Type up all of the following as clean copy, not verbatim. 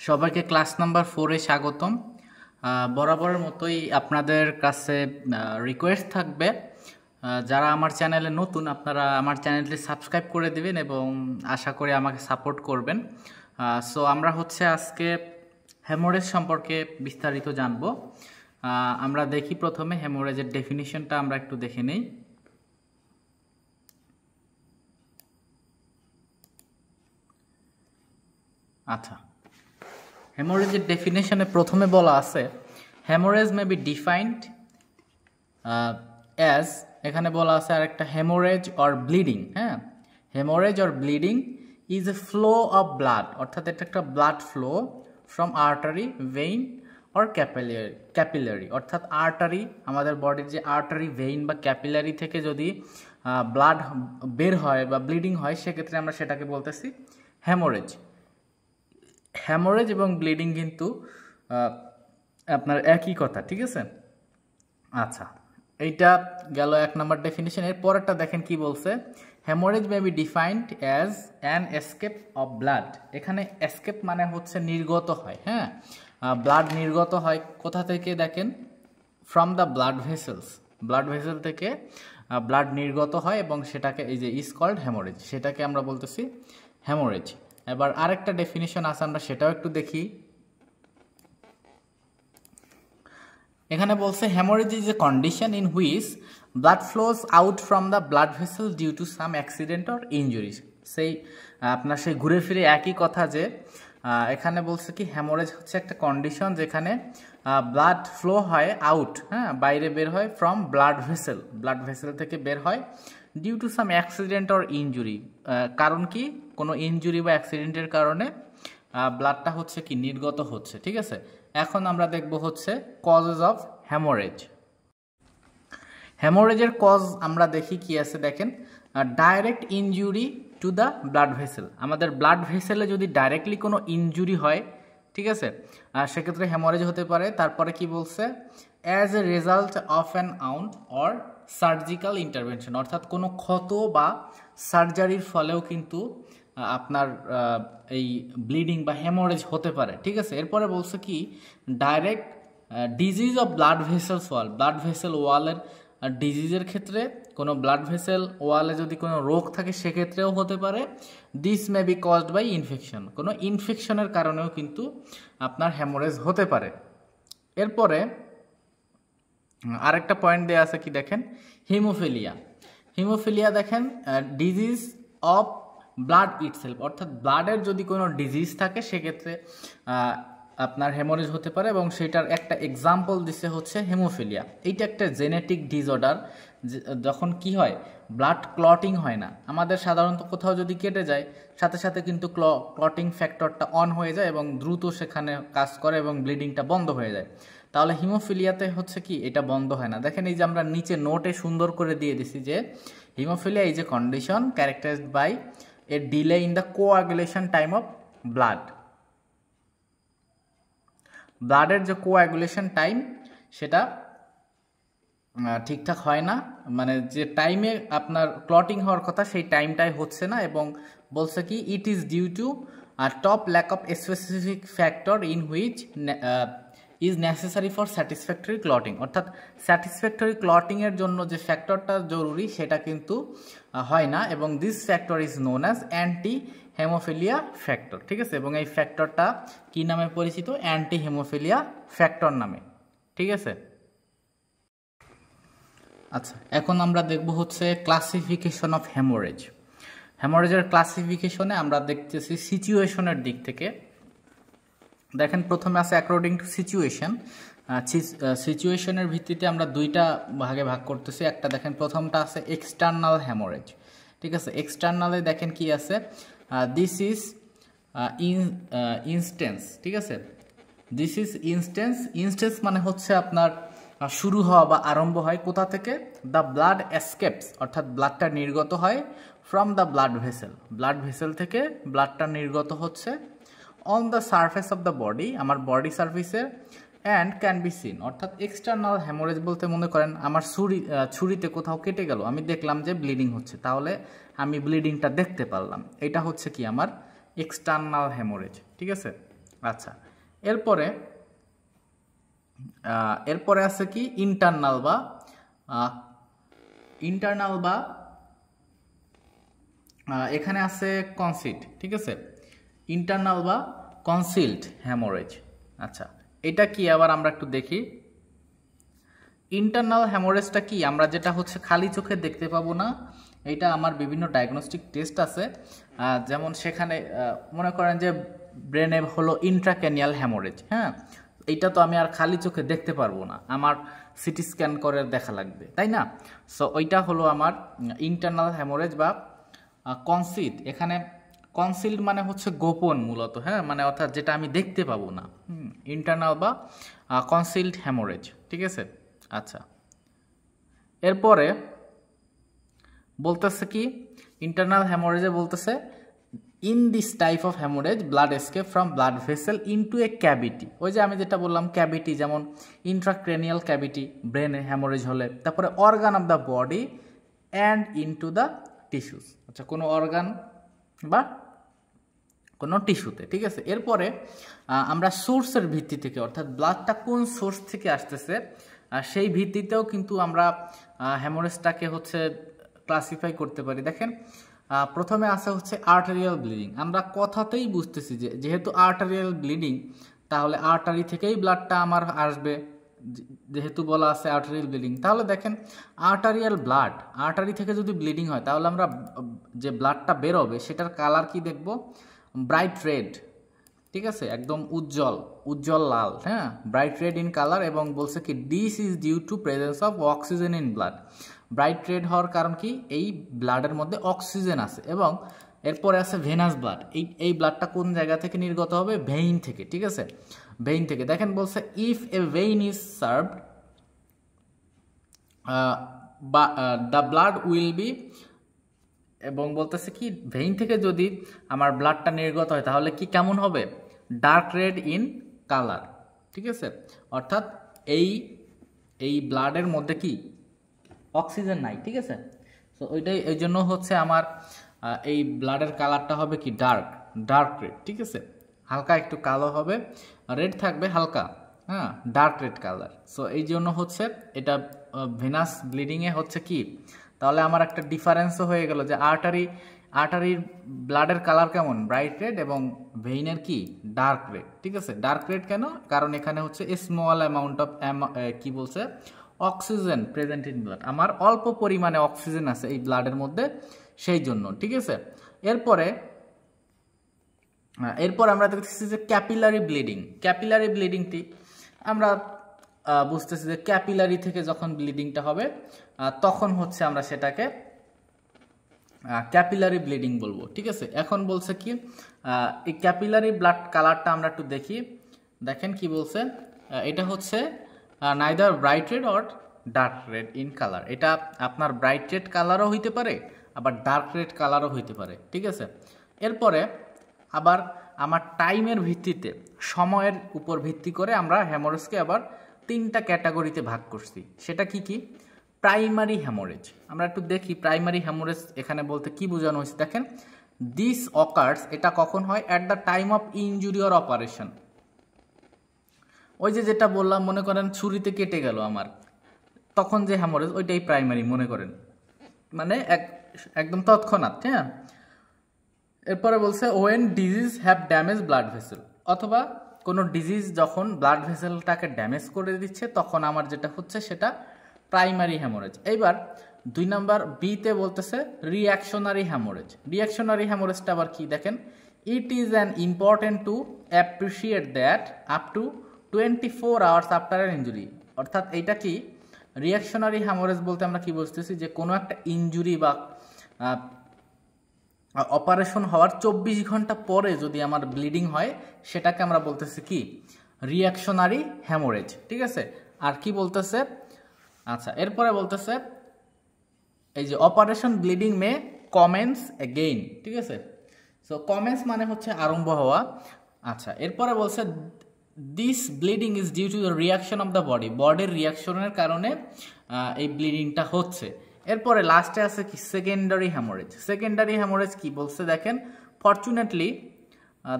সবাইকে class number 4-এ স্বাগতম। বরাবরের মতোই আপনাদের কাছে রিকোয়েস্ট থাকবে, যারা আমার চ্যানেলে নতুন আপনারা আমার চ্যানেলটি সাবস্ক্রাইব করে দিবেন এবং আশা করি আমাকে সাপোর্ট করবেন। সো আমরা হচ্ছে আজকে হেমোরেজ সম্পর্কে বিস্তারিত জানব। আমরা দেখি প্রথমে হেমোরেজের ডেফিনিশনটা আমরা একটু দেখে নেই। আচ্ছা, হেমোরেজের ডেফিনেশনে প্রথমে বলা আছে haemorrhage may be defined as, এখানে বলা আছে আর একটা হেমোরেজ অর ব্লিডিং। হ্যাঁ, haemorrhage or bleeding is a flow of blood, অর্থাৎ এটা একটা blood flow from artery, vein or capillary, অর্থাৎ আর্টারি, আমাদের বডির যে আর্টারি, ভেইন বা ক্যাপিলারি থেকে যদি ব্লাড বের হয় বা ব্লিডিং হয়, সেক্ষেত্রে আমরা সেটাকে বলতেছি হেমোরেজ। হ্যামোরেজ এবং ব্লিডিং কিন্তু আপনার একই কথা, ঠিক আছে? আচ্ছা, এইটা গেল 1 নম্বর ডেফিনিশন। এর পরেরটা দেখেন কি বলছে, haemorrhage may B defined as an escape of blood. এখানে এসকেপ মানে হচ্ছে নির্গত হয়। হ্যাঁ, ব্লাড নির্গত হয় কোথা থেকে দেখেন, from the blood vessels, blood vessel থেকে ব্লাড নির্গত হয় এবং সেটাকে এই যে ইজ কল্ড হ্যামোরেজ, সেটাকে আমরা বলতেছি হ্যামোরেজ। এবার আরেকটা ডেফিনিশন আছে, আমরা সেটাও একটু দেখি। এখানে বলছে haemorrhage is a condition in which blood flows out from the blood vessel due to some accident or injuries. সেই আপনার সেই ঘুরে ফিরে একই কথা, যে এখানে বলছে কি হ্যামোরেজ হচ্ছে একটা কন্ডিশন যেখানে ব্লাড ফ্লো হয় আউট, হ্যাঁ, বাইরে বের হয়, from blood vessel, blood vessel থেকে বের হয়, due to some accident or injury, কারণ কি কোনো ইনজুরি বা অ্যাক্সিডেন্টের কারণে ব্লাডটা হচ্ছে কি নির্গত হচ্ছে, ঠিক আছে? এখন আমরা দেখব হচ্ছে কজেস অফ হ্যামোরেজ। হ্যামোরেজের কজ আমরা দেখি কি আছে, দেখেন direct injury to the blood vessel. আমাদের ব্লাড ভেসেলে যদি ডাইরেক্টলি কোনো ইনজুরি হয়, ঠিক আছে, সেক্ষেত্রে হ্যামোরেজ হতে পারে। তারপরে কি বলছে, as a result of an wound or surgical intervention, অর্থাৎ কোনো ক্ষত বা সার্জারির ফলেও কিন্তু আপনার এই ব্লিডিং বা হ্যামোরেজ হতে পারে, ঠিক আছে? এরপরে বলছে কি direct disease of blood vessels wall, blood vessel ওয়ালের ডিজিজের ক্ষেত্রে কোনো ব্লাড ভেসেল ওয়ালে যদি কোনো রোগ থাকে সেক্ষেত্রেও হতে পারে। This may be caused by infection, কোনো ইনফেকশনের কারণেও কিন্তু আপনার হ্যামোরেজ হতে পারে। এরপরে আরেকটা পয়েন্ট দেওয়া আছে কি দেখেন, হিমোফিলিয়া। হিমোফিলিয়া দেখেন ডিজিজ অফ ব্লাড ইটসেলফ, অর্থাৎ ব্লাডের যদি কোনো ডিজিজ থাকে সেক্ষেত্রে আপনার হেমোরেজ হতে পারে, এবং সেটার একটা এক্সাম্পল দিচ্ছে হচ্ছে হেমোফিলিয়া। এইটা একটা জেনেটিক ডিসঅর্ডার, যখন কি হয় ব্লাড ক্লটিং হয় না। আমাদের সাধারণত কোথাও যদি কেটে যায় সাথে সাথে কিন্তু ক্লটিং ফ্যাক্টরটা অন হয়ে যায় এবং দ্রুত সেখানে কাজ করে এবং ব্লিডিংটা বন্ধ হয়ে যায়। তাহলে হিমোফিলিয়াতে হচ্ছে কি এটা বন্ধ হয় না। দেখেন এই যে আমরা নিচে নোটে সুন্দর করে দিয়ে দিছি যে haemophilia is a condition characterised by a delay in the coagulation time of blood. ব্লাডের যে কোয়াগুলেশন টাইম সেটা ঠিকঠাক হয় না, মানে যে টাইমে আপনার ক্লটিং হওয়ার কথা সেই টাইমটাই হচ্ছে না, এবং বলছে কি it is due to top lack of specific factor in which is necessary for satisfactory clotting, অর্থাৎ স্যাটিসফ্যাক্টরি ক্লটিংয়ের জন্য যে ফ্যাক্টরটা জরুরি সেটা কিন্তু হয় না, এবং this factor is known as anti haemophilia factor, ঠিক আছে? এবং এই ফ্যাক্টরটা কি নামে পরিচিত, অ্যান্টি হেমোফিলিয়া ফ্যাক্টর নামে, ঠিক আছে? আচ্ছা, এখন আমরা দেখব হচ্ছে ক্লাসিফিকেশন অফ হ্যামোরেজ। হ্যামোরেজের ক্লাসিফিকেশনে আমরা দেখতেছি সিচুয়েশনের দিক থেকে। দেখেন প্রথমে আছে অ্যাকর্ডিং টু সিচুয়েশন। সিচুয়েশনের ভিত্তিতে আমরা দুইটা ভাগে ভাগ করতেছি। একটা দেখেন প্রথমটা আছে এক্সটার্নাল হ্যামোরেজ, ঠিক আছে? এক্সটার্নালে দেখেন কি আছে, দিস ইজ ইনস্টেন্স, ঠিক আছে? This is instance. ইনস্টেন্স মানে হচ্ছে আপনার শুরু হওয়া বা আরম্ভ হয় কোথা থেকে, দ্য ব্লাড এসকেপস, অর্থাৎ ব্লাডটা নির্গত হয় from the blood vessel, blood vessel থেকে ব্লাডটা নির্গত হচ্ছে on the surface of the body, আমার বডি সার্ফেসে, অ্যান্ড ক্যান বি সিন, অর্থাৎ এক্সটার্নাল হ্যামোরেজ বলতে মনে করেন আমার ছুরিতে কোথাও কেটে গেল, আমি দেখলাম যে ব্লিডিং হচ্ছে, তাহলে আমি ব্লিডিংটা দেখতে পারলাম, এটা হচ্ছে কি আমার এক্সটার্নাল হ্যামোরেজ, ঠিক আছে? আচ্ছা, এরপরে আছে কি ইন্টারনাল বা এখানে আছে কনসিল্ড, ঠিক আছে, ইন্টারনাল বা কনসিল্ড হ্যামোরেজ। আচ্ছা, এটা কি আবার আমরা একটু দেখি। ইন্টারনাল হ্যামোরেজটা কি, আমরা যেটা হচ্ছে খালি চোখে দেখতে পাবো না, এটা আমার বিভিন্ন ডায়াগনস্টিক টেস্ট আছে, যেমন সেখানে মনে করেন যে ব্রেনে হলো ইন্ট্রাক্যানিয়াল হ্যামোরেজ, হ্যাঁ, এইটা তো আমি আর খালি চোখে দেখতে পারবো না, আমার সিটি স্ক্যান করে দেখা লাগবে, তাই না? সো ওইটা হলো আমার ইন্টারনাল হ্যামোরেজ বা কনসিল্ড। এখানে কনসিল্ড মানে হচ্ছে গোপন মূলত, হ্যাঁ, মানে অর্থাৎ যেটা আমি দেখতে পাবো না, ইন্টারনাল বা কনসিল্ড হ্যামোরেজ, ঠিক আছে। আচ্ছা, এরপরে বলতেছে কি ইন্টারনাল হ্যামোরেজে বলতেছে in this type of haemorrhage blood escape from blood vessel into a cavity. ওই যে আমি যেটা বললাম ক্যাভিটি, যেমন ইন্ট্রাক্রেনিয়াল ক্যাভিটি ব্রেনে হ্যামোরেজ হলে, তারপরে organ of the body and into the tissues. আচ্ছা, কোনো অর্গান বা কোনো টিস্যুতে, ঠিক আছে। এরপরে আমরা সোর্সের ভিত্তি থেকে, অর্থাৎ ব্লাডটা কোন সোর্স থেকে আসতেছে সেই ভিত্তিতেও কিন্তু আমরা হ্যামোরেজটাকে হচ্ছে ক্লাসিফাই করতে পারি। দেখেন, প্রথমে আসা হচ্ছে আর্টারিয়াল ব্লিডিং। আমরা কথাতেই বুঝতেছি যে যেহেতু আর্টারিয়াল ব্লিডিং, তাহলে আর্টারি থেকেই ব্লাডটা আমার আসবে, যেহেতু বলা আছে আর্টারিয়াল ব্লিডিং। তাহলে দেখেন, আর্টারিয়াল ব্লাড, আর্টারি থেকে যদি ব্লিডিং হয়, তাহলে আমরা যে ব্লাডটা বেরোবে সেটার কালার কি দেখব? ব্রাইট রেড, ঠিক আছে, একদম উজ্জ্বল লাল, হ্যাঁ, ব্রাইট রেড ইন কালার। এবং বলছে কি this is due to presence of oxygen in blood. Bright red হওয়ার কারণ কি, এই ব্লাডের মধ্যে অক্সিজেন আছে। এবং এরপরে আছে ভেনাস ব্লাড। এই ব্লাডটা কোন জায়গা থেকে নির্গত হবে? ভেইন থেকে, ঠিক আছে, ভেইন থেকে। দেখেন বলছে if A vein is served the blood will be, এবং বলতেছে কি ভেইন থেকে যদি আমার ব্লাডটা নির্গত হয় তাহলে কি কেমন হবে? ডার্ক রেড ইন কালার, ঠিক আছে, অর্থাৎ এই ব্লাডের মধ্যে কি অক্সিজেন নাই, ঠিক আছে। সো ওইটাই, এই জন্য হচ্ছে আমার এই ব্লাডের কালারটা হবে কি ডার্ক রেড, ঠিক আছে, হালকা একটু কালো হবে, রেড থাকবে হালকা, হ্যাঁ, ডার্ক রেড কালার। সো এই জন্য হচ্ছে এটা ভেনাস ব্লিডিংয়ে হচ্ছে কি, তাহলে আমার একটা ডিফারেন্সও হয়ে গেল যে আর্টারির ব্লাডের কালার কেমন? ব্রাইট রেড, এবং ভেইনের কি ডার্ক রেড, ঠিক আছে। ডার্ক রেড কেন? কারণ এখানে হচ্ছে স্মল অ্যামাউন্ট অফ কি বলছে অক্সিজেন প্রেজেন্ট ইন ব্লাড, আমার অল্প পরিমাণে অক্সিজেন আছে এই ব্লাডের মধ্যে, সেই জন্য, ঠিক আছে। এরপরে আমরা দেখতেছি যে ক্যাপিলারি ব্লিডিংটি আমরা বুঝতেছি যে ক্যাপিলারি থেকে যখন ব্লিডিংটা হবে তখন হচ্ছে আমরা সেটাকে ক্যাপিলারি ব্লিডিং বলবো, ঠিক আছে। এখন বলছে কি এই ক্যাপিলারি ব্লাড কালারটা আমরা একটু দেখি। দেখেন কি বলছে, এটা হচ্ছে neither bright red or dark red in colour. এটা আপনার ব্রাইট রেড কালারও হইতে পারে, আবার ডার্ক রেড কালারও হইতে পারে, ঠিক আছে। এরপরে আবার আমার টাইমের ভিত্তিতে, সময়ের উপর ভিত্তি করে আমরা হ্যামোরেজকে আবার 3টা ক্যাটাগরিতে ভাগ করছি। সেটা কি কি? Primary haemorrhage. আমরা একটু দেখি প্রাইমারি হ্যামোরেজ এখানে বলতে কি বোঝানো হয়েছে। দেখেন, দিস অকার্স, এটা কখন হয়? At the time of injury or operation. ওই যে যেটা বললাম, মনে করেন ছুরিতে কেটে গেল আমার, তখন যে হ্যামোরেজ, ওইটাই প্রাইমারি মনে করেন, মানে একদম তৎক্ষণাৎ, হ্যাঁ। এরপরে বলছে when disease have damage blood vessel, অথবা কোনো ডিজিজ যখন ব্লাড ভেসেলটাকে ড্যামেজ করে দিচ্ছে, তখন আমার যেটা হচ্ছে সেটা প্রাইমারি হ্যামোরেজ। এইবার 2 নাম্বার বিতে বলতেছে রিঅ্যাকশনারি হ্যামোরেজটা আবার কি? দেখেন, it is an important to appreciate that up to 24 hours after an injury. অর্থাৎ এইটা কি রিঅ্যাকশনারি হ্যামোরেজ বলতে আমরা কি বুঝতেছি, যে কোনো একটা ইনজুরি বা অপারেশন হওয়ার 24 ঘন্টা পরে যদি আমার ব্লিডিং হয়, সেটাকে আমরা বলতেছি কি রিঅ্যাকশনারি হ্যামোরেজ, ঠিক আছে। আর কি বলতেছে, আচ্ছা, এরপরে বলতেছে এই যে অপারেশন ব্লিডিং মে কমেন্স এগেইন, ঠিক আছে। সো কমেন্স মানে হচ্ছে আরম্ভ হওয়া। আচ্ছা, এরপরে বলছে this bleeding is due to the reaction of the বডির রিয়াকশনের কারণে এই ব্লিডিংটা হচ্ছে। এরপরে লাস্টে আছে কি সেকেন্ডারি হ্যামোরেজ কি বলছে? দেখেন, fortunately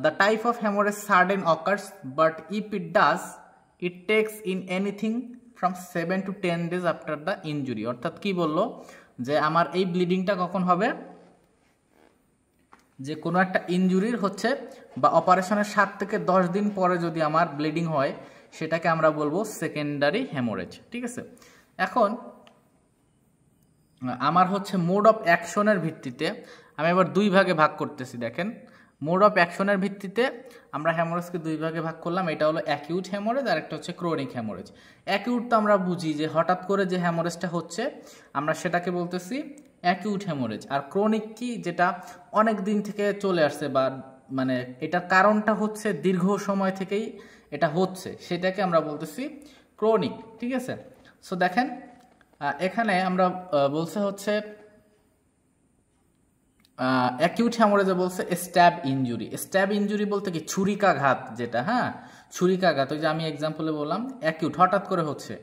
the type of haemorrhage sudden occurs, but if it does it takes in anything from 7 to 10 days after the injury. অর্থাৎ কি বললো যে আমার এই ব্লিডিংটা কখন হবে, যে কোনো একটা ইনজুরির হচ্ছে বা অপারেশনের 7 থেকে 10 দিন পরে যদি আমার ব্লিডিং হয় সেটাকে আমরা বলবো সেকেন্ডারি হ্যামোরেজ। ঠিক আছে, এখন আমার হচ্ছে মোড অফ অ্যাকশনের ভিত্তিতে আমি এবার 2 ভাগে ভাগ করতেছি। দেখেন, মোড অফ অ্যাকশনের ভিত্তিতে আমরা হ্যামোরেজকে 2 ভাগে ভাগ করলাম। এটা হলো অ্যাকিউট হ্যামোরেজ আর একটা হচ্ছে ক্রনিক হ্যামোরেজ। অ্যাকিউট তো আমরা বুঝি যে হঠাৎ করে যে হ্যামোরেজটা হচ্ছে আমরা সেটাকে বলতেছি অ্যাকিউট হ্যামোরেজ। আর ক্রনিক কি, যেটা অনেক দিন থেকে চলে আসছে বা মানে এটার কারণটা হচ্ছে দীর্ঘ সময় থেকেই এটা হচ্ছে, সেটাকে আমরা বলতেছি ক্রনিক। ঠিক আছে, সো দেখেন এখানে আমরা বলছে হচ্ছে অ্যাকিউট হ্যামোরেজে বলছে স্ট্যাব ইনজুরি। স্ট্যাব ইনজুরি বলতে কি, ছুরিকাঘাত যেটা, হ্যাঁ ছুরিকাঘাত, ওই যে আমি এক্সাম্পলে বললাম অ্যাকিউট হঠাৎ করে হচ্ছে।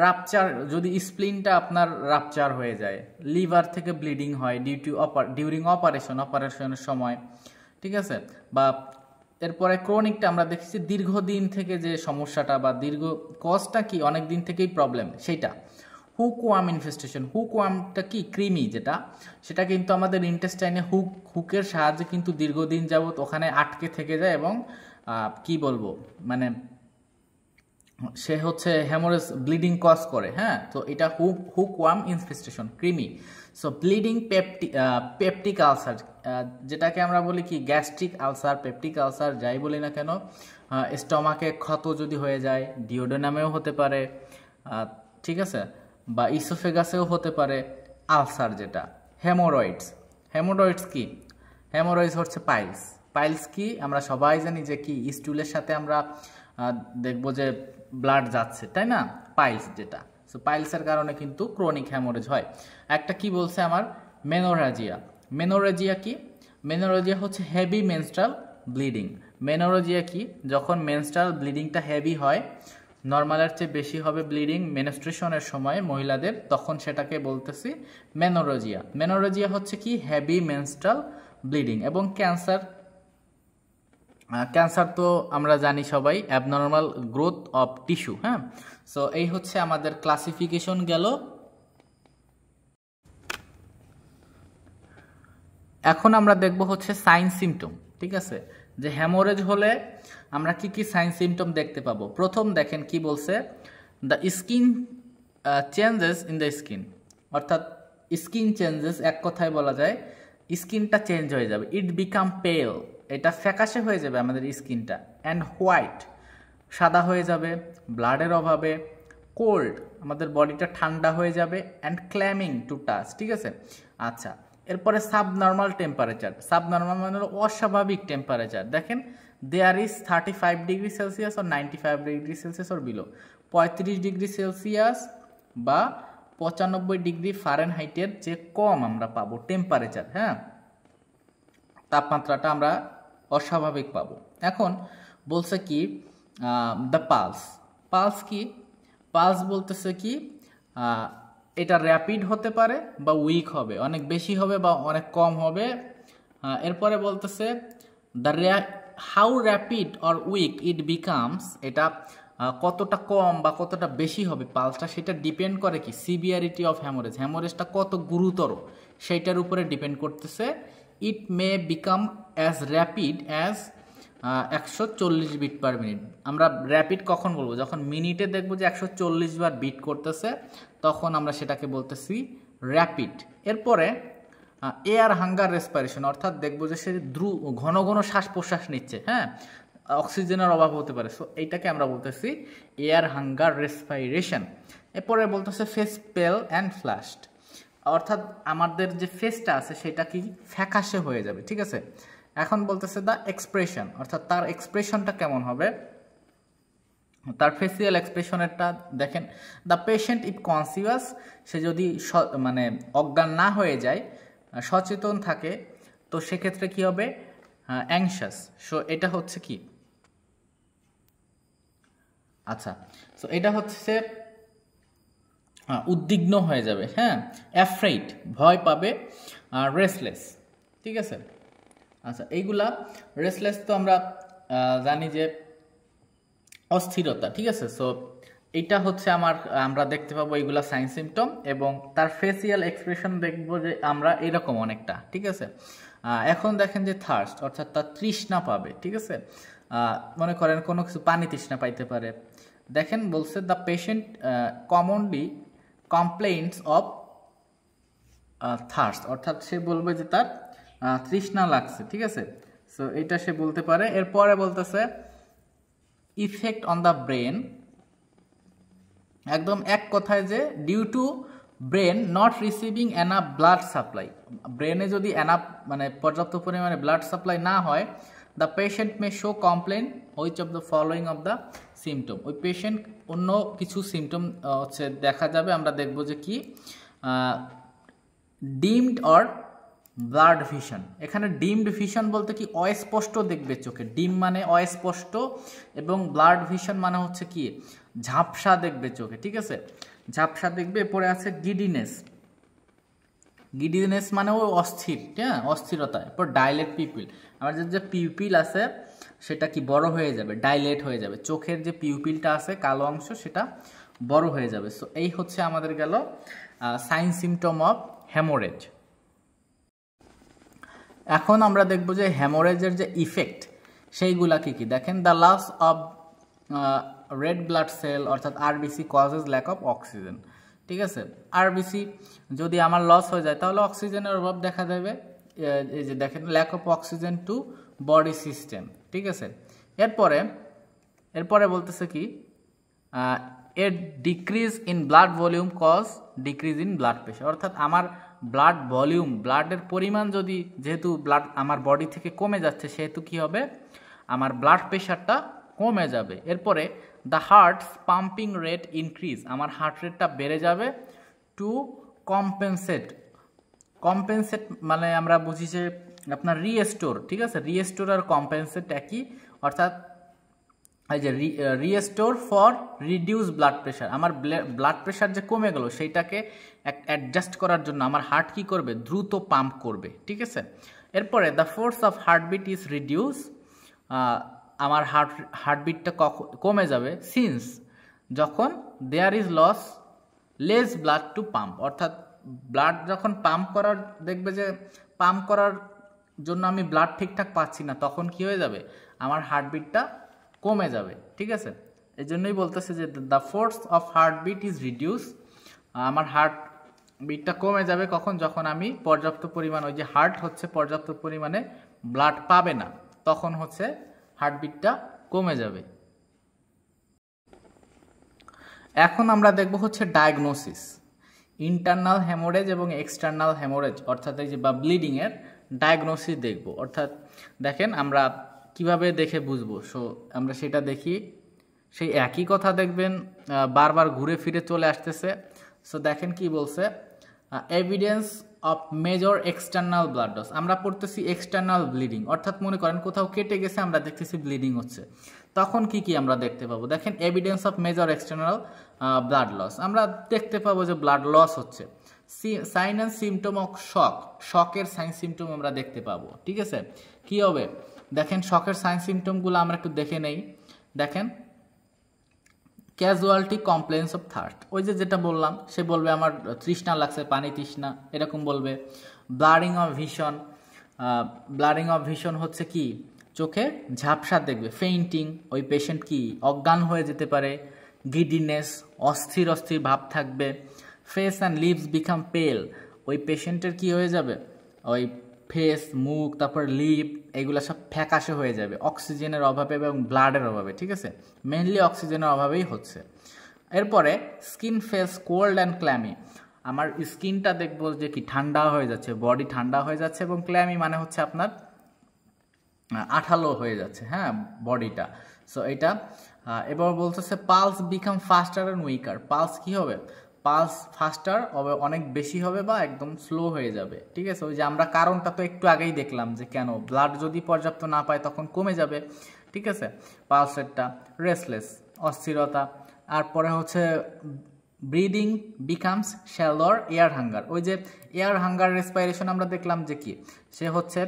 রাপচার, যদি স্প্লিনটা আপনার রাপচার হয়ে যায়, লিভার থেকে ব্লিডিং হয় ডিউরিং অপারেশনের সময়। ঠিক আছে, বা এরপরে ক্রনিকটা আমরা দেখছি দীর্ঘদিন থেকে যে সমস্যাটা বা দীর্ঘ কজটা কি, অনেক দিন থেকেই প্রবলেম সেইটা। হুকওয়ার্ম ইনফেস্টেশন, হুকওয়ার্মটা কি, কৃমি যেটা, সেটা কিন্তু আমাদের ইন্টেস্টাইনে হুকের সাহায্যে কিন্তু দীর্ঘদিন যাবত ওখানে আটকে থেকে যায় এবং কি বলবো মানে সে হচ্ছে হ্যামোরেজ ব্লিডিং কজ করে। হ্যাঁ, তো এটা হুকওয়ার্ম ইনফেস্টেশন, কৃমি। সো ব্লিডিং পেপটিক আলসার, যেটাকে আমরা বলি কি গ্যাস্ট্রিক আলসার, পেপটিক আলসার যাই বলি না কেন, স্টমাকে ক্ষত যদি হয়ে যায়, ডিওডেনামেও হতে পারে, ঠিক আছে, বা ইসোফেগাসেও হতে পারে আলসার যেটা। হেমোরয়েডস কি, হেমোরয়েডস হচ্ছে পাইলস। পাইলস কি, আমরা সবাই জানি যে কি, স্টুলের সাথে আমরা দেখবো যে ব্লাড যাচ্ছে, তাই না, পাইলস যেটা। সো পাইলসের কারণে কিন্তু ক্রনিক হ্যামোরেজ হয়। একটা কি বলছে আমার, মেনোরেজিয়া। মেনোরেজিয়া কি, মেনোরেজিয়া হচ্ছে হেভি মেনস্ট্রাল ব্লিডিং। মেনোরেজিয়া কি, যখন মেনস্ট্রাল ব্লিডিংটা হেভি হয়, নর্মালের চেয়ে বেশি হবে ব্লিডিং মেনস্ট্রুয়েশনের সময় মহিলাদের, তখন সেটাকে বলতেছি মেনোরেজিয়া। মেনোরেজিয়া হচ্ছে কি হেভি মেনস্ট্রাল ব্লিডিং। এবং ক্যান্সার তো আমরা জানি সবাই, অ্যাবনর্মাল গ্রোথ অফ টিস্যু। হ্যাঁ, সো এই হচ্ছে আমাদের ক্লাসিফিকেশন গেল। এখন আমরা দেখব হচ্ছে সাইন সিমটম। ঠিক আছে, যে হ্যামোরেজ হলে আমরা কি কি সাইন সিমটম দেখতে পাবো। প্রথম দেখেন কি বলছে, the skin changes in the skin, অর্থাৎ স্কিন চেঞ্জেস, এক কথায় বলা যায় স্কিনটা চেঞ্জ হয়ে যাবে। ইট বিকাম পেল, এটা ফ্যাকাশে হয়ে যাবে আমাদের স্কিনটা। অ্যান্ড হোয়াইট, সাদা হয়ে যাবে ব্লাডের অভাবে। কোল্ড, আমাদের বডিটা ঠান্ডা হয়ে যাবে। And clamming to touch. ঠিক আছে, আচ্ছা, এরপরে সাবনর্মাল টেম্পারেচার। সাবনর্মাল মানে হলো অস্বাভাবিক টেম্পারেচার। দেখেন, there is 35 degree Celsius or 95 degree Celsius or below, 35 degree Celsius বা 95 ডিগ্রি ফারেনহাইটের যে কম আমরা পাবো টেম্পারেচার। হ্যাঁ, তাপমাত্রাটা আমরা অস্বাভাবিক পাবো। এখন বলছে কি, দ্য পালস। পালস কি, পালস বলতেছে কি, এটা র্যাপিড হতে পারে বা উইক হবে, অনেক বেশি হবে বা অনেক কম হবে। এরপরে বলতেছে how rapid or weak it becomes, এটা কতটা কম বা কতটা বেশি হবে পালসটা, সেটা ডিপেন্ড করে কি সিভিয়ারিটি অফ হ্যামোরেজ, হ্যামোরেজটা কত গুরুতর সেইটার উপরে ডিপেন্ড করতেছে। It may become as rapid as 140 beat per minute. আমরা র্যাপিড কখন বলবো, যখন মিনিটে দেখবো যে 140 বার বিট করতেছে, তখন আমরা সেটাকে বলতেছি র্যাপিড। এরপরে এয়ার হাঙ্গার রেসপিরেশন, অর্থাৎ দেখবো যে সে ঘন ঘন শ্বাস প্রশ্বাস নিচ্ছে, হ্যাঁ, অক্সিজেনের অভাব হতে পারে। সো এইটাকে আমরা বলতেছি এয়ার হাঙ্গার রেসপিরেশন। এরপরে বলতেছে ফেস পেল অ্যান্ড ফ্ল্যাশড, অর্থাৎ আমাদের যে ফেসটা আছে সেটা কি ফ্যাকাশে হয়ে যাবে। ঠিক আছে, এখন বলতেছে দ্য এক্সপ্রেশন, অর্থাৎ তার এক্সপ্রেশনটা কেমন হবে, তার ফেসিয়াল এক্সপ্রেশনেরটা দেখেন। দ্য পেশেন্ট ইফ কনসিয়াস, সে যদি মানে অজ্ঞান না হয়ে যায়, সচেতন থাকে, তো সেক্ষেত্রে কি হবে, অ্যাংশাস। সো এটা হচ্ছে কি, আচ্ছা, সো এটা হচ্ছে উদ্বিগ্ন হয়ে যাবে। হ্যাঁ, অ্যাফ্রেইড, ভয় পাবে। রেসলেস, ঠিক আছে, আচ্ছা, এইগুলা রেস্টলেস তো আমরা জানি যে অস্থিরতা, ঠিক আছে। সো এইটা হচ্ছে আমরা দেখতে পাবো এইগুলা সাইন সিমটম, এবং তার ফেসিয়াল এক্সপ্রেশন দেখবো যে আমরা এরকম অনেকটা, ঠিক আছে। এখন দেখেন যে থার্স্ট, অর্থাৎ তার তৃষ্ণা পাবে, ঠিক আছে। মনে করেন কোনো কিছু পানি তৃষ্ণা পাইতে পারে। দেখেন বলছে the patient commonly complaints of thirst, অর্থাৎ সে বলবে যে তার তৃষ্ণা লাগছে, ঠিক আছে। সো এটা সে বলতে পারে। এরপরে বলতেছে ইফেক্ট অন দ্য ব্রেন, একদম এক কথায় যে due to brain not receiving enough blood supply, ব্রেনে যদি এনাফ মানে পর্যাপ্ত পরিমাণে ব্লাড সাপ্লাই না হয়, the patient May show complain which of the following of the symptom, ওই পেশেন্ট অন্য কিছু সিমটম হচ্ছে দেখা যাবে। আমরা দেখব যে কি ডিমড অর ব্লাড ভিশন। এখানে ডিমড ভিশন বলতে কি অস্পষ্ট দেখবে চোখে, ডিম মানে অস্পষ্ট, এবং ব্লাড ভিশন মানে হচ্ছে কি ঝাপসা দেখবে চোখে, ঠিক আছে, ঝাপসা দেখবে। এরপরে আছে গিডিনেস, গিডিনেস মানে ওই অস্থির, হ্যাঁ, অস্থিরতা। এরপর ডাইলেট পিপিল, আমাদের যে পিউপিল আছে সেটা কি বড় হয়ে যাবে, ডাইলেট হয়ে যাবে, চোখের যে পিউপিলটা আছে কালো অংশ সেটা বড় হয়ে যাবে। সো এই হচ্ছে আমাদের গেল সাইন সিমটম অফ হেমোরেজ। এখন আমরা দেখব যে হেমোরেজের যে ইফেক্ট সেইগুলা কি কি। দেখেন the loss of red blood cell অর্থাৎ RBC causes lack of oxygen, ঠিক আছে। আরবিসি যদি আমার লস হয়ে যায় তাহলে অক্সিজেনের অভাব দেখা দেবে। এই যে দেখেন lack of oxygen to body system, ঠিক আছে। এরপরে বলতেছে কি এর decrease in blood volume cause decrease in blood pressure, অর্থাৎ আমার ব্লাড ভলিউম, ব্লাডের পরিমাণ যদি যেহেতু ব্লাড আমার বডি থেকে কমে যাচ্ছে সেহেতু কি হবে, আমার ব্লাড প্রেশারটা কমে যাবে। এরপরে the hertz pumping rate increase, আমার হার্ট রেটটা বেড়ে যাবে। টু কম্পেনসেট, কম্পেনসেট মানে আমরা বুঝি যে আপনার রিস্টোর, ঠিক আছে, রিস্টোর আর কম্পেনসেট একই, অর্থাৎ এই যে restore for reduce blood pressure, আমার ব্লাড প্রেশার যে কমে গেল সেইটাকে অ্যাডজাস্ট করার জন্য আমার হার্ট কি করবে, দ্রুত পাম্প করবে, ঠিক আছে। এরপরে the force of heartbeat is reduce, আমার হার্টবিটটা কমে যাবে। সিন্স যখন there is loss less blood to pump, অর্থাৎ ব্লাড যখন পাম্প করার দেখবে যে পাম্প করার জন্য আমি ব্লাড ঠিকঠাক পাচ্ছি না, তখন কি হয়ে যাবে, আমার হার্টবিটটা কমে যাবে, ঠিক আছে। এই জন্যই বলতেছে যে the force of heartbeat is reduce, আমার হার্টবিটটা কমে যাবে কখন, যখন আমি পর্যাপ্ত পরিমাণ, ওই যে হার্ট হচ্ছে পর্যাপ্ত পরিমাণে ব্লাড পাবে না, তখন হচ্ছে হার্টবিটটা কমে যাবে। এখন আমরা দেখব হচ্ছে ডায়াগনোসিস, ইন্টারনাল হেমোরেজ এবং এক্সটার্নাল হেমোরেজ অর্থাৎ এই যে বা ব্লিডিংয়ের ডায়াগনোসিস দেখব। অর্থাৎ দেখেন আমরা কিভাবে দেখে বুঝবো, সো আমরা সেটা দেখি। সেই একই কথা দেখবেন বারবার ঘুরে ফিরে চলে আসতেছে। সো দেখেন কি বলছে, evidence of major external blood loss, আমরা পড়তেছি এক্সটার্নাল ব্লিডিং, অর্থাৎ মনে করেন কোথাও কেটে গেছে আমরা দেখতেছি ব্লিডিং হচ্ছে, তখন কি কি আমরা দেখতে পাবো। দেখেন evidence of major external blood loss, আমরা দেখতে পাবো যে ব্লাড লস হচ্ছে। Sign and symptom of shock, শকের সাইন সিমটম আমরা দেখতে পাবো, ঠিক আছে। কি হবে দেখেন শকের সাইন সিমটমগুলো আমরা একটু দেখে নেই। দেখেন ক্যাজুয়ালিটি কমপ্লেন্স অফ থার্স্ট, ওই যে যেটা বললাম, সে বলবে আমার তৃষ্ণা লাগছে, পানি তৃষ্ণা এরকম বলবে। Blurring of vision, blurring of vision হচ্ছে কি চোখে ঝাপসা দেখবে। ফেইন্টিং, ওই পেশেন্ট কি অজ্ঞান হয়ে যেতে পারে। গিডিনেস, অস্থির অস্থির ভাব থাকবে। ফেস অ্যান্ড লিপস বিকাম পেল, ওই পেশেন্টের কি হয়ে যাবে, ওই ফেস, মুখ, তারপর লিপ এগুলো সব ফ্যাকাশে হয়ে যাবে অক্সিজেনের অভাবে এবং ব্লাডের অভাবে, ঠিক আছে, মেনলি অক্সিজেনের অভাবেই হচ্ছে। এরপরে স্কিন ফেস কোল্ড অ্যান্ড ক্ল্যামি, আমার স্কিনটা দেখবো যে কি ঠান্ডা হয়ে যাচ্ছে, বডি ঠান্ডা হয়ে যাচ্ছে, এবং ক্ল্যামি মানে হচ্ছে আপনার আঠালো হয়ে যাচ্ছে, হ্যাঁ, বডিটা। সো এটা এবার বলতেছে pulse become faster and weaker, pulse কি হবে, পালস ফাস্টার হবে, অনেক বেশি হবে বা একদম স্লো হয়ে যাবে, ঠিক আছে। ওই যে আমরা কারণটা তো একটু আগেই দেখলাম যে কেন ব্লাড যদি পর্যাপ্ত না পায় তখন কমে যাবে, ঠিক আছে। পালসেরটা রেস্টলেস, অস্থিরতা। আর পরে হচ্ছে ব্রিদিং বিকামস শ্যালোর, এয়ার হাঙ্গার, ওই যে এয়ার হাঙ্গার রেসপাইরেশন আমরা দেখলাম যে কি সে হচ্ছে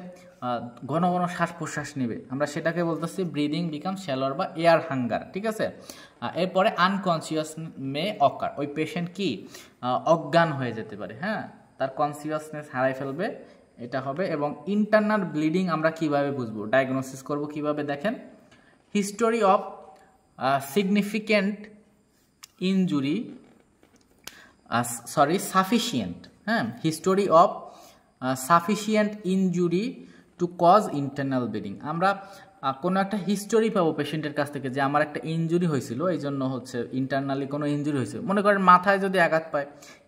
ঘন ঘন শ্বাস প্রশ্বাস নেবে, আমরা সেটাকে বলতেছি ব্রিদিং বিকাম শ্যালোর বা এয়ার হাঙ্গার, ঠিক আছে। এরপরে আনকনসিয়াস মে অকার, ওই পেশেন্ট কি অজ্ঞান হয়ে যেতে পারে, হ্যাঁ, তার কনসিয়াসনেস হারাই ফেলবে, এটা হবে। এবং ইন্টারনাল ব্লিডিং আমরা কিভাবে বুঝবো, ডায়াগনোসিস করব কিভাবে, দেখেন history of significant injury sufficient, হ্যাঁ, history of sufficient injury to cause internal bleeding. আমরা কোনো একটা হিস্টোরি পাবো পেশেন্টের কাছ থেকে যে আমার একটা ইনজুরি হয়েছিল, এই জন্য হচ্ছে ইন্টারনালি কোনো ইনজুরি হয়েছিল, মনে করেন মাথায় যদি আঘাত পায়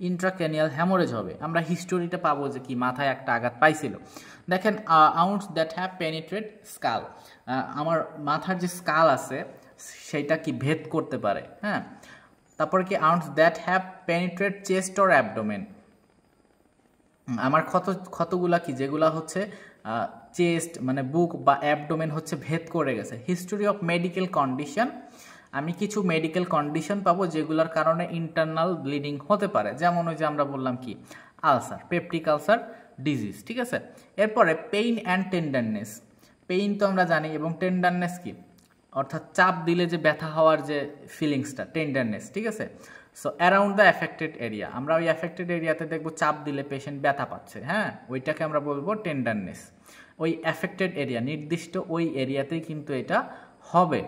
ইন্ট্রাক্রেনিয়াল হ্যামোরেজ হবে, আমরা হিস্টোরিটা পাবো যে কি মাথায় একটা আঘাত পাইছিল। দেখেন আউন্টস দ্যাট হ্যাভ পেনিট্রেট স্কাল, আমার মাথার যে স্কাল আছে সেইটা কি ভেদ করতে পারে, হ্যাঁ। তারপরে কি wounds that have penetrate chest or abdomen, আমার ক্ষতগুলা কি যেগুলা হচ্ছে চেস্ট মানে বুক বা অ্যাবডোমেন হচ্ছে ভেদ করে গেছে। হিস্টোরি অফ মেডিকেল কন্ডিশন, আমি কিছু মেডিকেল কন্ডিশন পাবো যেগুলোর কারণে ইন্টারনাল ব্লিডিং হতে পারে, যেমন ওই যে আমরা বললাম কি আলসার, পেপটিক আলসার ডিজিজ, ঠিক আছে। এরপরে পেইন অ্যান্ড টেন্ডারনেস, পেইন তো আমরা জানি, এবং টেন্ডারনেস কি অর্থাৎ চাপ দিলে যে ব্যথা হওয়ার যে ফিলিংসটা, টেন্ডারনেস, ঠিক আছে। So around the affected area, আমরা ওই অ্যাফেক্টেড এরিয়াতে দেখবো চাপ দিলে পেশেন্ট ব্যথা পাচ্ছে, হ্যাঁ, ওইটাকে আমরা বলবো টেন্ডারনেস। ওই অ্যাফেক্টেড এরিয়া নির্দিষ্ট ওই এরিয়াতেই কিন্তু এটা হবে।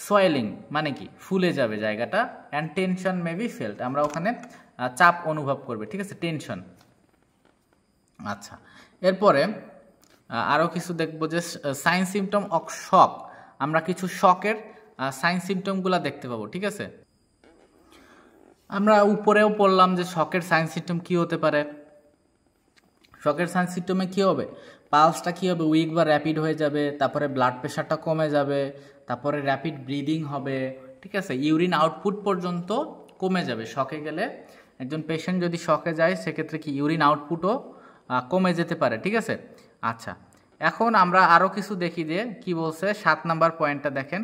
সোয়েলিং মানে কি ফুলে যাবে জায়গাটা, and tension may be felt, আমরা ওখানে চাপ অনুভব করবে, ঠিক আছে, টেনশন। আচ্ছা, এরপরে আরও কিছু দেখবো যে সাইন সিমটম অফ শক, আমরা কিছু শকের সাইন সিমটমগুলো দেখতে পাবো, ঠিক আছে। আমরা উপরেও পড়লাম যে শকের সাইন সিমটম কী হতে পারে, শকের সাইন সিমটমে কী হবে, পালসটা কী হবে, উইক বা র্যাপিড হয়ে যাবে, তারপরে ব্লাড প্রেশারটা কমে যাবে, তারপরে র্যাপিড ব্রিদিং হবে, ঠিক আছে, ইউরিন আউটপুট পর্যন্ত কমে যাবে। শকে গেলে একজন পেশেন্ট যদি শকে যায় সেক্ষেত্রে কি ইউরিন আউটপুটও কমে যেতে পারে, ঠিক আছে। আচ্ছা, এখন আমরা আরও কিছু দেখি যে কি বলছে, 7 নাম্বার পয়েন্টটা দেখেন,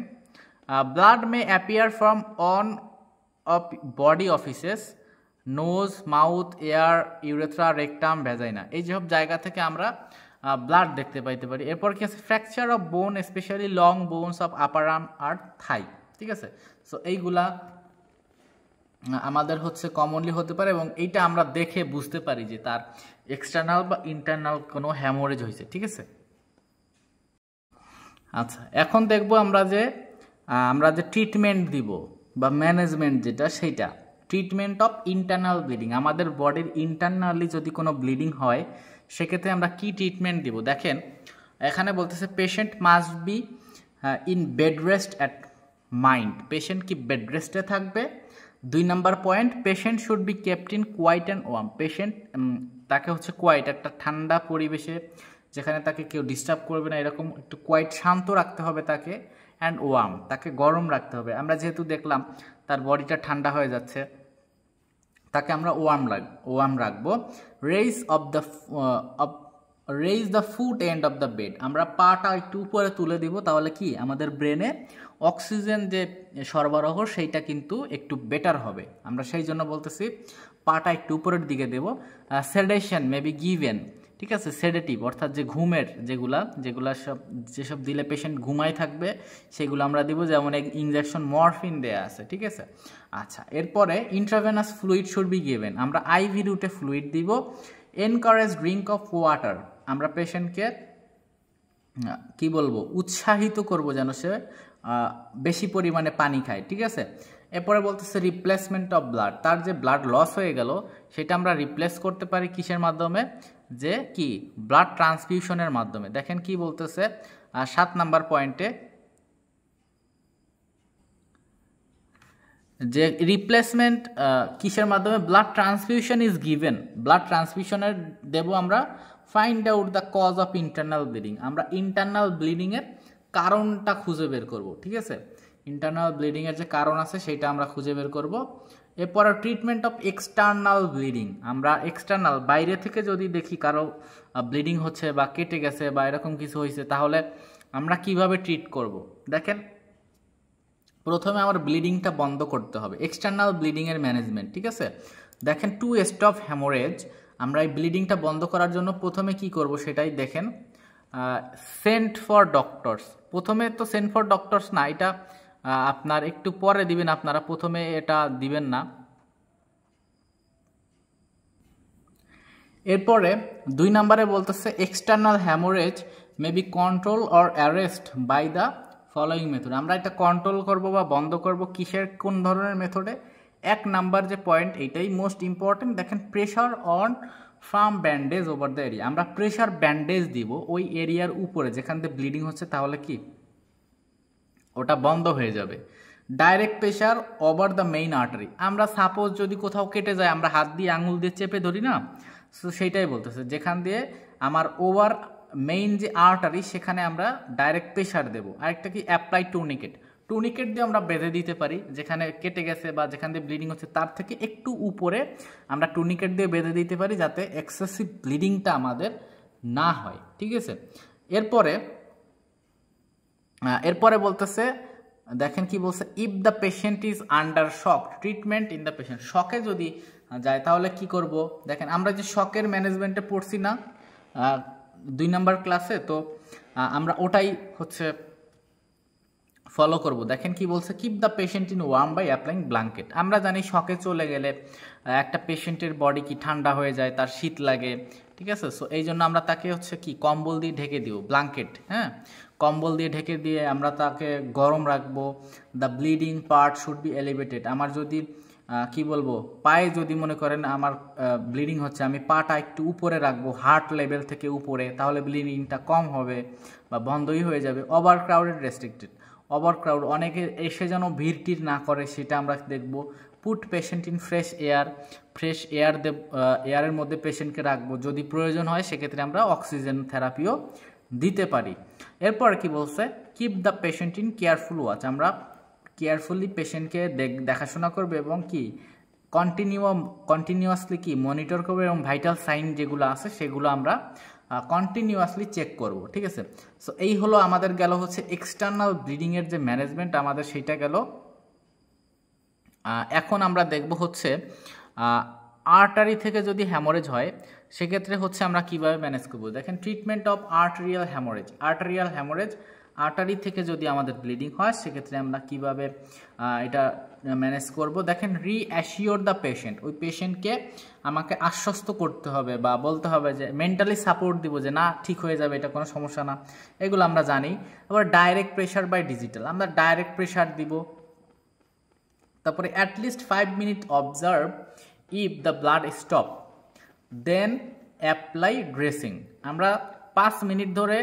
blood may appear from one of body orifices, nose, mouth, ear, urethra, rectum, vagina, এই যেসব জায়গা থেকে আমরা ব্লাড দেখতে পাইতে পারি। এরপর কি আছে, fracture of bone specially long bones of upper arm আর থাই, ঠিক আছে। সো এইগুলা আমাদের হচ্ছে কমনলি হতে পারে, এবং এইটা আমরা দেখে বুঝতে পারি যে তার এক্সটার্নাল বা ইন্টারনাল কোনো হ্যামোরেজ হয়েছে, ঠিক আছে। আচ্ছা, এখন দেখব আমরা যে ট্রিটমেন্ট দিব বা ম্যানেজমেন্ট যেটা, সেইটা ট্রিটমেন্ট অফ ইন্টারনাল ব্লিডিং, আমাদের বডির ইন্টারনালি যদি কোনো ব্লিডিং হয় সেক্ষেত্রে আমরা কি ট্রিটমেন্ট দিব। দেখেন এখানে বলতেছে patient must be in bed rest at mind, patient কি বেড রেস্টে থাকবে। 2 number point, patient should be kept in quiet and warm, patient তাকে হচ্ছে কোয়াইট একটা ঠান্ডা পরিবেশে যেখানে তাকে কেউ ডিস্টার্ব করবে না, এরকম একটু কোয়াইট শান্ত রাখতে হবে তাকে, অ্যান্ড ওয়ার্ম তাকে গরম রাখতে হবে। আমরা যেহেতু দেখলাম তার বডিটা ঠান্ডা হয়ে যাচ্ছে, তাকে আমরা ওয়ার্ম রাখবো। Raise the foot end of the bed, আমরা পাটা একটু উপরে তুলে দিব, তাহলে কি আমাদের ব্রেনে অক্সিজেন যে সরবরাহ সেইটা কিন্তু একটু বেটার হবে, আমরা সেই জন্য বলতেছি পাটা একটু উপরের দিকে দেব। সেডেশন মে বি গিভেন, ঠিক আছে, সেডেটিভ অর্থাৎ যে ঘুমের যেসব দিলে পেশেন্ট ঘুমাই থাকবে সেগুলো আমরা দিব, যেমন ইনজেকশন মরফিন দেয়া আছে, ঠিক আছে। আচ্ছা, এরপরে intravenous fluid should be given, আমরা আইভি রুটে ফ্লুইড দিব। এনকারেজ ড্রিঙ্ক অফ ওয়াটার, আমরা পেশেন্টকে কি বলবো উৎসাহিত করব যেন সে বেশি পরিমাণে পানি খায়, ঠিক আছে। এরপরে বলতেছে রিপ্লেসমেন্ট অফ ব্লাড, তার যে ব্লাড লস হয়ে গেল সেটা আমরা রিপ্লেস করতে পারি কিসের মাধ্যমে, যে কি ব্লাড ট্রান্সফিউশনের মাধ্যমে। দেখেন কি বলতেছে 7 নাম্বার পয়েন্টে, যে রিপ্লেসমেন্ট কিসের মাধ্যমে, blood transfusion is given, blood ট্রান্সফিউশনের দেব আমরা। Find out the cause of internal bleeding, আমরা ইন্টারনাল ব্লিডিংয়ের কারণটা খুঁজে বের করব, ঠিক আছে, ইন্টারনাল ব্লিডিংয়ের যে কারণ আছে সেটা আমরা খুঁজে বের করব। এরপরে ট্রিটমেন্ট অফ এক্সটার্নাল ব্লিডিং, আমরা এক্সটার্নাল বাইরে থেকে যদি দেখি কারো ব্লিডিং হচ্ছে বা কেটে গেছে বা এরকম কিছু হয়েছে, তাহলে আমরা কিভাবে ট্রিট করব। দেখেন প্রথমে আমার ব্লিডিংটা বন্ধ করতে হবে, এক্সটার্নাল ব্লিডিংয়ের ম্যানেজমেন্ট, ঠিক আছে। দেখেন টু স্টপ হ্যামোরেজ, আমরা এই ব্লিডিংটা বন্ধ করার জন্য প্রথমে কি করব সেটাই দেখেন। সেন্ট ফর ডক্টরস, প্রথমে তো সেন্ট ফর ডক্টরস না, এটা আপনার একটু পরে দিবেন, আপনারা প্রথমে এটা দিবেন না। এরপরে 2 নম্বরে বলতেছে external haemorrhage may be control or arrest by the following method. আমরা এটা কন্ট্রোল করব বা বন্ধ করব কিসের, কোন ধরনের মেথডে? 1 নাম্বার যে পয়েন্ট, এইটাই মোস্ট ইম্পর্টেন্ট। দেখেন pressure on farm bandage over the area. আমরা প্রেশার ব্যান্ডেজ দিব ওই এরিয়ার উপরে যেখান থেকে ব্লিডিং হচ্ছে, তাহলে কি ওটা বন্ধ হয়ে যাবে। Direct pressure over the main artery. আমরা সাপোজ যদি কোথাও কেটে যায়, আমরা হাত দিয়ে আঙুল দিয়ে চেপে ধরি না, সো সেইটাই বলতেছে, যেখান দিয়ে আমার ওভার মেইন যে আর্টারি সেখানে আমরা ডাইরেক্ট প্রেশার দেবো। আরেকটা কি অ্যাপ্লাই টুনিকেট, টুনিকেট দিয়ে আমরা বেঁধে দিতে পারি, যেখানে কেটে গেছে বা যেখান দিয়ে ব্লিডিং হচ্ছে তার থেকে একটু উপরে আমরা টুনিকেট দিয়ে বেঁধে দিতে পারি, যাতে এক্সেসিভ ব্লিডিংটা আমাদের না হয়। ঠিক আছে, এরপরে বলতেছে, দেখেন কি বলছে, if the patient is under shock treatment in the patient. শকে যদি যায় তাহলে কি করব? দেখেন আমরা যে শকের ম্যানেজমেন্টে পড়ছি না 2 নম্বর ক্লাসে, তো আমরা ওটাই হচ্ছে ফলো করব। দেখেন কি বলছে, keep the patient in warm by applying blanket. আমরা জানি শকে চলে গেলে একটা পেশেন্টের বডি কি ঠান্ডা হয়ে যায়, তার শীত লাগে, ঠিক আছে। সো এই জন্য আমরা তাকে হচ্ছে কি কম্বল দিয়ে ঢেকে দিব, ব্ল্যাঙ্কেট, হ্যাঁ, কম্বল দিয়ে ঢেকে দিয়ে আমরা তাকে গরম রাখবো। The bleeding part should be elevated. আমার যদি কি বলবো, পায়ে যদি মনে করেন আমার ব্লিডিং হচ্ছে, আমি পাটা একটু উপরে রাখবো, হার্ট লেভেল থেকে উপরে, তাহলে ব্লিডিংটা কম হবে বা বন্ধই হয়ে যাবে। Over crowded restricted, over crowd অনেকে এসে যেন ভিড় টির না করে, সেটা আমরা দেখব। Put patient in fresh air, fresh air এয়ারের মধ্যে পেশেন্টকে রাখবো, যদি প্রয়োজন হয় সেক্ষেত্রে আমরা অক্সিজেন থেরাপিও দিতে পারি। এরপর কি বলছে, keep the patient in careful watch. আমরা কেয়ারফুলি পেশেন্টকে দেখাশোনা করবে এবং কি কন্টিনিউয়াসলি কি মনিটর করবে, এবং ভাইটাল সাইন যেগুলো আছে সেগুলো আমরা কন্টিনিউয়াসলি চেক করব। ঠিক আছে, সো এই হলো আমাদের গেল হচ্ছে এক্সটার্নাল ব্লিডিংয়ের যে ম্যানেজমেন্ট আমাদের সেইটা গেল। এখন আমরা দেখব হচ্ছে আর্টারি থেকে যদি হ্যামোরেজ হয় সেক্ষেত্রে হচ্ছে আমরা কিভাবে ম্যানেজ করব। দেখেন treatment of arterial haemorrhage. Arterial haemorrhage, artery থেকে যদি আমাদের ব্লিডিং হয় সেক্ষেত্রে আমরা কিভাবে এটা ম্যানেজ করব। দেখেন রিঅ্যাসিওর দ্য পেশেন্ট, ওই পেশেন্টকে আমাকে আশ্বস্ত করতে হবে বা বলতে হবে যে মেন্টালি সাপোর্ট দিব যে না ঠিক হয়ে যাবে, এটা কোনো সমস্যা না, এগুলো আমরা জানি। আবার ডাইরেক্ট প্রেশার বাই ডিজিটাল, আমরা ডাইরেক্ট প্রেশার দিব। তারপরে at least 5 minute observe if the blood stop then apply dressing. আমরা 5 মিনিট ধরে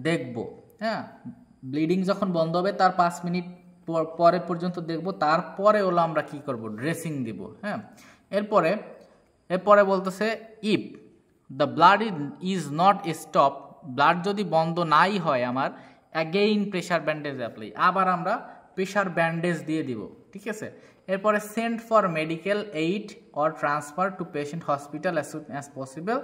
দেখব, হ্যাঁ, ব্লিডিং যখন বন্ধ হবে তার 5 মিনিট পরে পর্যন্ত দেখব, তারপরে হলো আমরা কি করব, ড্রেসিং দিব। হ্যাঁ, এরপরে বলতেছে if the blood is not stop, blood যদি বন্ধ নাই হয় আমার, অ্যাগেইন প্রেশার ব্যান্ডেজ অ্যাপ্লাই, আবার আমরা প্রেশার ব্যান্ডেজ দিয়ে দিব। ঠিক আছে, এরপরে send for medical aid or transfer to patient hospital as soon as possible,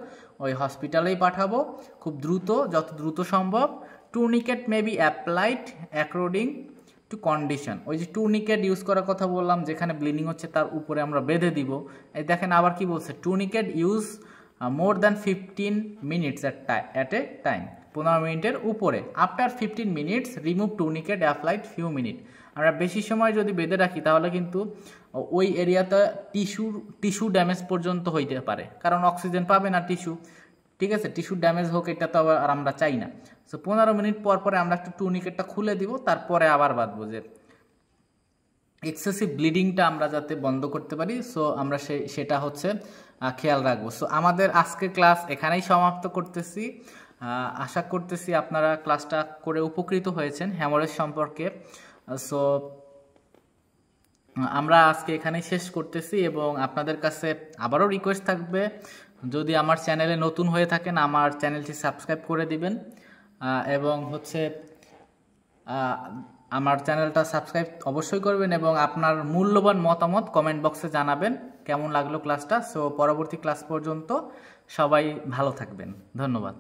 ওই হসপিটালেই পাঠাবো খুব দ্রুত, যত দ্রুত সম্ভব। Tourniquet may be applied according to condition, ওই যে টুর্নিকেট ইউজ করার কথা বললাম, যেখানে ব্লিডিং হচ্ছে তার উপরে আমরা বেঁধে দিব। এই দেখেন আবার কি বলছে, tourniquet use more than 15 minutes at a time, 15 মিনিটের উপরে। After 15 minutes remove tourniquet applied few minute. আমরা বেশি সময় যদি বেঁধে রাখি তাহলে কিন্তু ওই এরিয়াতে টিস্যু ড্যামেজ পর্যন্ত হইতে পারে, কারণ অক্সিজেন পাবে না টিস্যু। ঠিক আছে, টিস্যু ড্যামেজ হোক, এটা তো আর আমরা চাই না। সো 15 মিনিট পর পরে আমরা একটু টুর্নিকেটটা খুলে দিব, তারপরে আবার বাঁধবো, যে এক্সেসিভ ব্লিডিংটা আমরা যাতে বন্ধ করতে পারি। সো আমরা সেটা হচ্ছে খেয়াল রাখবো। সো আমাদের আজকের ক্লাস এখানেই সমাপ্ত করতেছি। আশা করতেছি আপনারা ক্লাসটা করে উপকৃত হয়েছেন হ্যামোরেজ সম্পর্কে। সো আমরা আজকে এখানেই শেষ করতেছি, এবং আপনাদের কাছে আবারও রিকোয়েস্ট থাকবে, যদি আমার চ্যানেলে নতুন হয়ে থাকেন আমার চ্যানেলটি সাবস্ক্রাইব করে দিবেন, এবং হচ্ছে আমার চ্যানেলটা সাবস্ক্রাইব অবশ্যই করবেন, এবং আপনার মূল্যবান মতামত কমেন্ট বক্সে জানাবেন কেমন লাগলো ক্লাসটা। সো পরবর্তী ক্লাস পর্যন্ত সবাই ভালো থাকবেন, ধন্যবাদ।